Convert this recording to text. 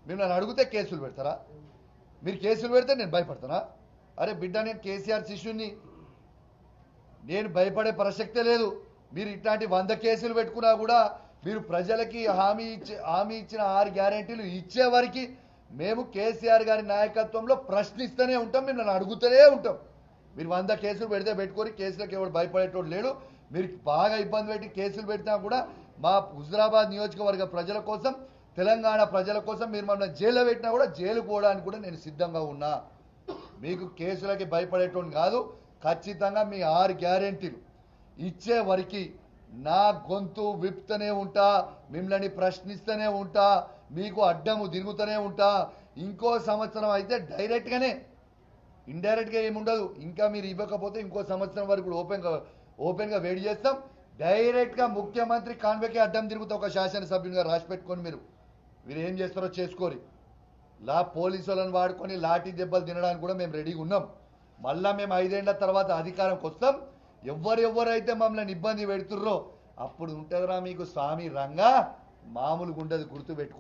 మిమ్మల్ని అడిగితే కేసులు పెడతారా? మీరు కేసులు పెడితే నేను భయపడతానా? అరే బిడ్డ, నేను కేసీఆర్ శిష్యుని, నేను భయపడే ప్రసక్తే లేదు. మీరు ఇట్లాంటి 100 కేసులు పెట్టుకున్నా కూడా మీరు ప్రజలకి హామీ ఇచ్చిన 6 గ్యారెంటీలు ఇచ్చే వరకు మేము కేసీఆర్ గారి నాయకత్వంలో ప్రశ్నిస్తూనే ఉంటాం, మిమ్మల్ని అడుగుతూనే ఉంటాం. మీరు 100 కేసులు పెడితే పెట్టుకొని కేసులకు ఎవరు భయపడేటోడు లేడు. మీరు బాగా ఇబ్బంది పెట్టి కేసులు పెట్టినా కూడా మా హుజురాబాద్ నియోజకవర్గ ప్రజల కోసం, తెలంగాణ ప్రజల కోసం మీరు మమ్మల్ని జైల్లో పెట్టినా కూడా జైలుకు పోవడానికి కూడా నేను సిద్ధంగా ఉన్నా. మీకు కేసులకి భయపడేటోడు కాదు. ఖచ్చితంగా మీ 6 గ్యారెంటీలు ఇచ్చే వరకు నా గొంతు విప్తూనే ఉంటా, మిమ్మల్ని ప్రశ్నిస్తూనే ఉంటా, మీకు అడ్డము తిరుగుతూనే ఉంటా. ఇంకో సంవత్సరం అయితే డైరెక్ట్గానే, ఇండైరెక్ట్గా ఏముండదు. ఇంకా మీరు ఇవ్వకపోతే ఇంకో సంవత్సరం వరకు ఓపెన్గా వెయిట్ చేస్తాం. డైరెక్ట్గా ముఖ్యమంత్రి కాన్వేకే అడ్డం తిరుగుతా. ఒక శాసనసభ్యునిగా రాసి పెట్టుకొని మీరు ఏం చేస్తారో చేసుకోరి. పోలీసు వాళ్ళని వాడుకొని లాఠీ దెబ్బలు తినడానికి కూడా మేము రెడీగా ఉన్నాం. మళ్ళా మేము 5 ఏళ్ల తర్వాత అధికారంకి వస్తాం. ఎవరైతే మమ్మల్ని ఇబ్బంది పెడుతుర్రో అప్పుడు ఉంటుందిరా మీకు స్వామి రంగా, మామూలుగా ఉండదు, గుర్తు పెట్టుకో.